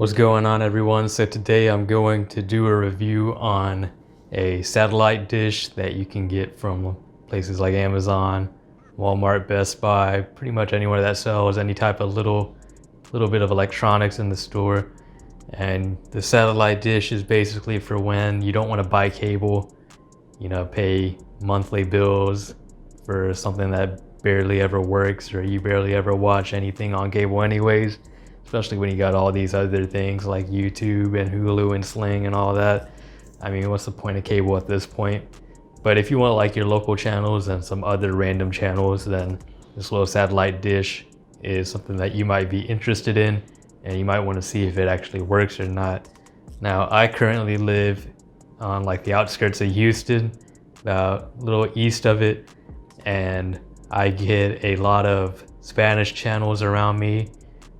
What's going on, everyone? So today I'm going to do a review on a satellite dish that you can get from places like Amazon, Walmart, Best Buy, pretty much anywhere that sells any type of little bit of electronics in the store. And the satellite dish is basically for when you don't want to buy cable, pay monthly bills for something that barely ever works, or you barely ever watch anything on cable anyways, especially when you got all these other things like YouTube and Hulu and Sling and all that. I mean, what's the point of cable at this point? But if you want like your local channels and some other random channels, then this little satellite dish is something that you might be interested in, and you might want to see if it actually works or not. Now, I currently live on like the outskirts of Houston, about a little east of it, and I get a lot of Spanish channels around me.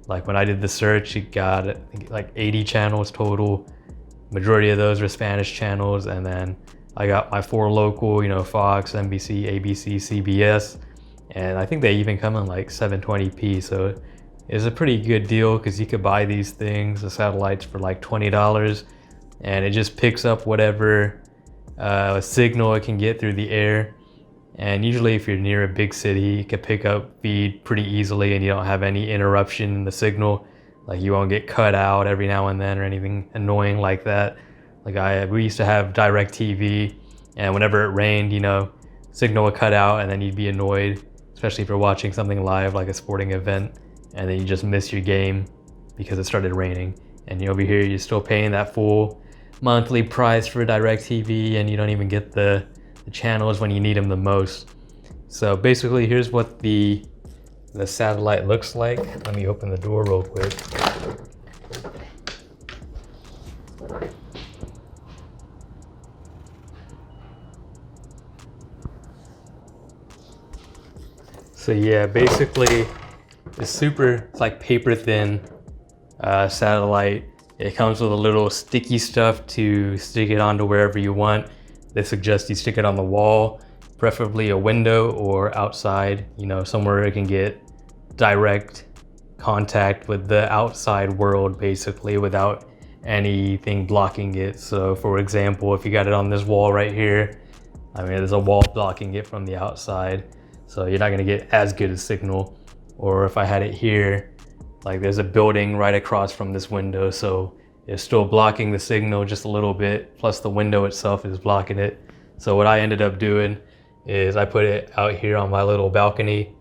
Like when I did the search, it got I think like 80 channels total. Majority of those were Spanish channels, and then I got my 4 local, Fox, NBC, ABC, CBS, and I think they even come in like 720p. So it's a pretty good deal because you could buy these things, the satellites, for like $20, and it just picks up whatever signal it can get through the air. And usually if you're near a big city, you can pick up feed pretty easily and you don't have any interruption in the signal. Like you won't get cut out every now and then or anything annoying like that. Like we used to have DirecTV, and whenever it rained, signal would cut out and then you'd be annoyed, especially if you're watching something live like a sporting event, and then you just miss your game because it started raining. And over here, you're still paying that full monthly price for DirecTV, and you don't even get the channels when you need them the most. So basically, here's what the satellite looks like. Let me open the door real quick. So yeah, basically it's like paper thin satellite. It comes with a little sticky stuff to stick it onto wherever you want. They suggest you stick it on the wall, preferably a window or outside, somewhere it can get direct contact with the outside world, basically, without anything blocking it. So for example, if you got it on this wall right here, there's a wall blocking it from the outside, so you're not gonna get as good a signal. Or if I had it here, like there's a building right across from this window, so it's still blocking the signal just a little bit, plus the window itself is blocking it. So what I ended up doing is I put it out here on my little balcony,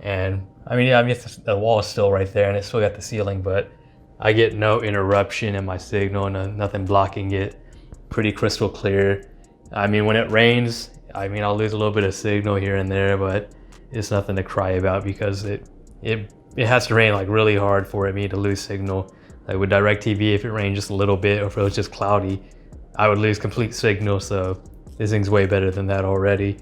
and the wall is still right there and it's still got the ceiling, but I get no interruption in my signal, nothing blocking it. Pretty crystal clear. When it rains, I'll lose a little bit of signal here and there, but it's nothing to cry about because it has to rain like really hard for me to lose signal. Like with DirecTV, if it rained just a little bit or if it was just cloudy, I would lose complete signal. So this thing's way better than that already.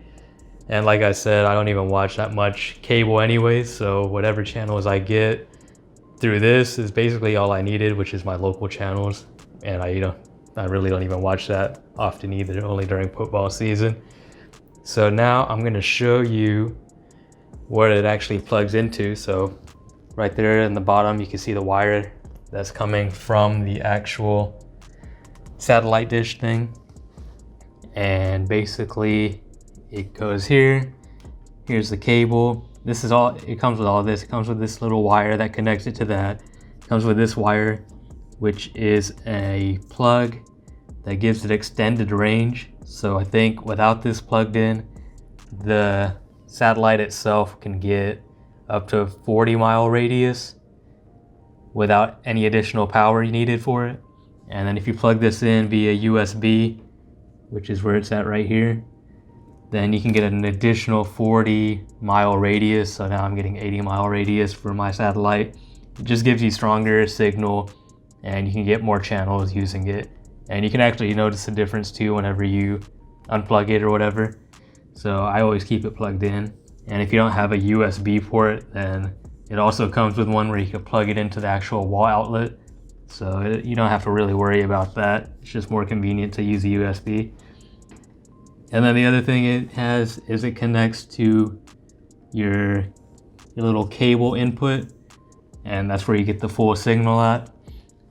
And like I said, I don't even watch that much cable anyways, so whatever channels I get through this is basically all I needed, which is my local channels. And I really don't even watch that often either, only during football season. So now I'm gonna show you what it actually plugs into. So right there in the bottom, you can see the wire that's coming from the actual satellite dish thing. And basically it goes here. Here's the cable. This is all, it comes with all this. It comes with this little wire that connects it to that. It comes with this wire, which is a plug that gives it extended range. So I think without this plugged in, the satellite itself can get up to a 40-mile radius without any additional power needed for it. And then if you plug this in via USB, which is where it's at right here, then you can get an additional 40-mile radius. So now I'm getting 80-mile radius for my satellite. It just gives you stronger signal, and you can get more channels using it. And you can actually notice the difference too whenever you unplug it or whatever. So I always keep it plugged in. And if you don't have a USB port, then it also comes with one where you can plug it into the actual wall outlet. So you don't have to really worry about that. It's just more convenient to use a USB. And then the other thing it has is it connects to your little cable input, and that's where you get the full signal at.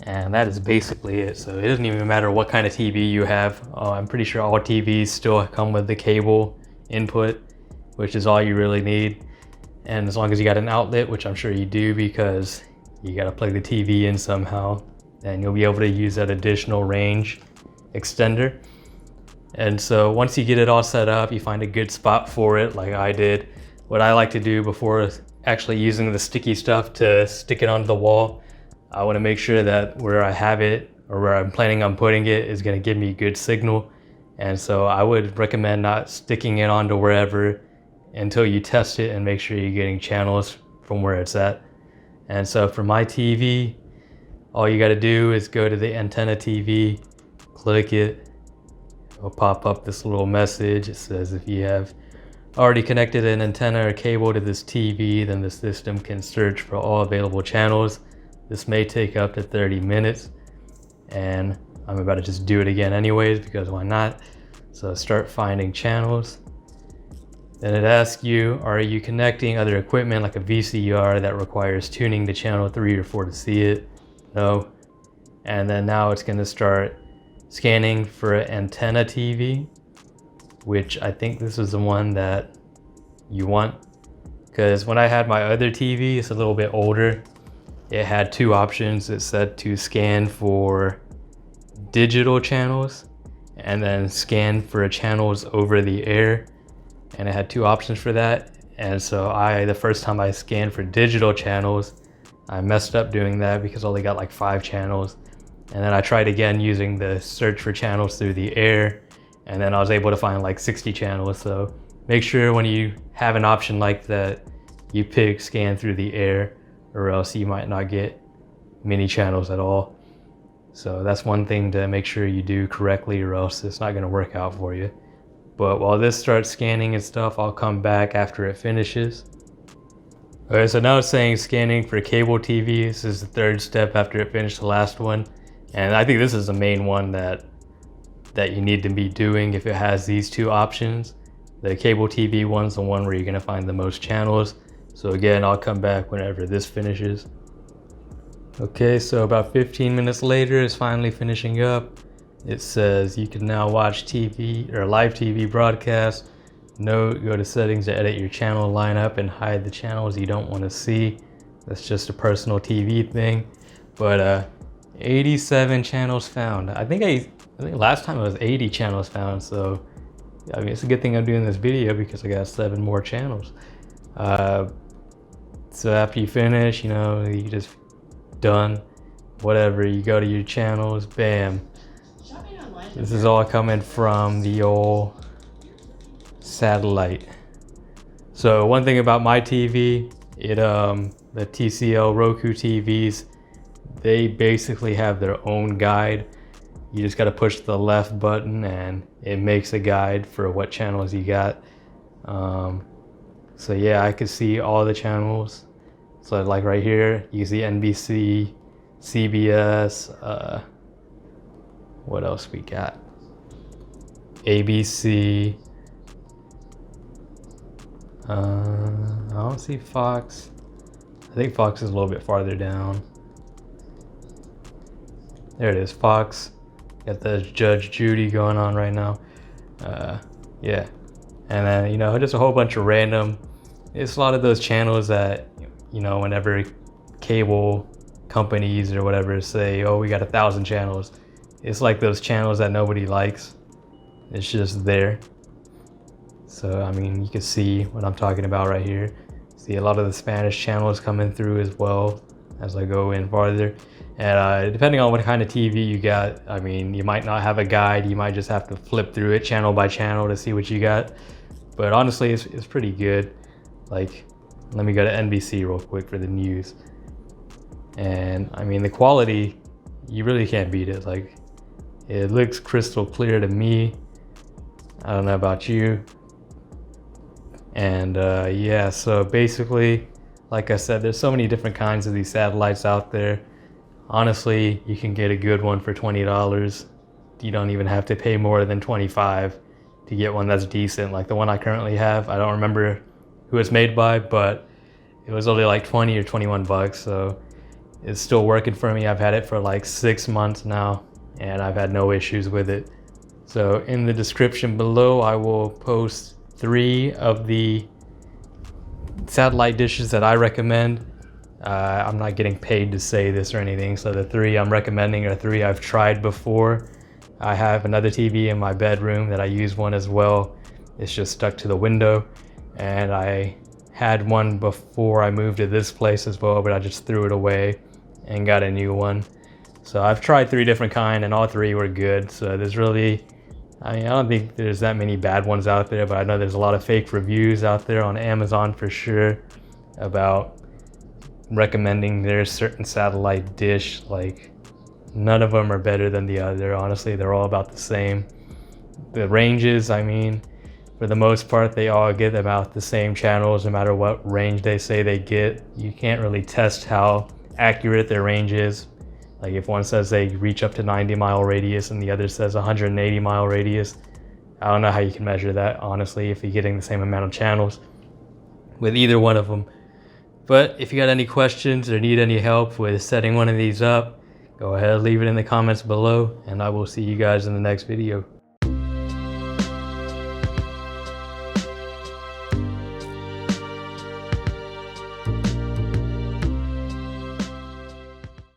And that is basically it. So it doesn't even matter what kind of TV you have. I'm pretty sure all TVs still come with the cable input, which is all you really need. And as long as you got an outlet, which I'm sure you do because you got to plug the TV in somehow, then you'll be able to use that additional range extender. And so once you get it all set up, you find a good spot for it like I did. What I like to do before actually using the sticky stuff to stick it onto the wall, I want to make sure that where I have it or where I'm planning on putting it is going to give me good signal. And so I would recommend not sticking it onto wherever until you test it and make sure you're getting channels from where it's at. And so for my TV, all you got to do is go to the antenna TV, click it. It'll pop up this little message. It says if you have already connected an antenna or cable to this TV, then the system can search for all available channels. This may take up to 30 minutes, and I'm about to just do it again anyways because why not? So start finding channels. Then it asks you, are you connecting other equipment like a VCR that requires tuning to channel 3 or 4 to see it? No. And then now it's going to start scanning for an antenna TV, which I think this is the one that you want. Because when I had my other TV, it's a little bit older. It had two options. It said to scan for digital channels and then scan for channels over the air. And it had two options for that. And so the first time I scanned for digital channels, I messed up doing that because I only got like 5 channels. And then I tried again using the search for channels through the air, and then I was able to find like 60 channels. So make sure when you have an option like that, you pick scan through the air, or else you might not get many channels at all. So that's one thing to make sure you do correctly, or else it's not going to work out for you. But while this starts scanning and stuff, I'll come back after it finishes. Okay, so now it's saying scanning for cable TV. This is the third step after it finished the last one. And I think this is the main one that you need to be doing if it has these two options. The cable TV one's the one where you're gonna find the most channels. So again, I'll come back whenever this finishes. Okay, so about 15 minutes later, it's finally finishing up. It says you can now watch TV or live TV broadcast. Note, go to settings to edit your channel lineup and hide the channels you don't want to see. That's just a personal TV thing. But 87 channels found. I think last time it was 80 channels found. So I mean, it's a good thing I'm doing this video because I got 7 more channels. So after you finish, you just done, whatever, you go to your channels, bam. This is all coming from the old satellite. So one thing about my TV, the TCL Roku TVs, they basically have their own guide. You just got to push the left button and it makes a guide for what channels you got. So yeah, I could see all the channels. So like right here, you can see NBC, CBS, what else we got? ABC. I don't see Fox. I think Fox is a little bit farther down. There it is, Fox. Got the Judge Judy going on right now. Yeah. And then, just a whole bunch of random. It's a lot of those channels that, whenever cable companies or whatever say, oh, we got 1,000 channels. It's like those channels that nobody likes. It's just there. So, I mean, you can see what I'm talking about right here. See a lot of the Spanish channels coming through as well as I go in farther. And depending on what kind of TV you got, I mean, you might not have a guide. You might just have to flip through it channel by channel to see what you got. But honestly, it's pretty good. Like, let me go to NBC real quick for the news. And I mean, the quality, you really can't beat it. Like, it looks crystal clear to me. I don't know about you. And yeah, so basically, like I said, there's so many different kinds of these satellites out there. Honestly, you can get a good one for $20. You don't even have to pay more than $25 to get one that's decent. Like the one I currently have, I don't remember who it's made by, but it was only like 20 or 21 bucks. So It's still working for me. I've had it for like 6 months now, and I've had no issues with it. So in the description below, I will post 3 of the satellite dishes that I recommend. I'm not getting paid to say this or anything, so the 3 I'm recommending are 3 I've tried before. I have another TV in my bedroom that I use one as well. It's just stuck to the window, and I had one before I moved to this place as well, but I just threw it away and got a new one. So I've tried 3 different kind, and all 3 were good. So there's really, I don't think there's that many bad ones out there, but I know there's a lot of fake reviews out there on Amazon for sure about recommending their certain satellite dish. Like, none of them are better than the other. Honestly, they're all about the same. The ranges, I mean, for the most part, they all get about the same channels no matter what range they say they get. You can't really test how accurate their range is. Like, if one says they reach up to 90-mile radius and the other says 180-mile radius, I don't know how you can measure that, honestly, if you're getting the same amount of channels with either one of them. But if you got any questions or need any help with setting one of these up, go ahead, leave it in the comments below, and I will see you guys in the next video.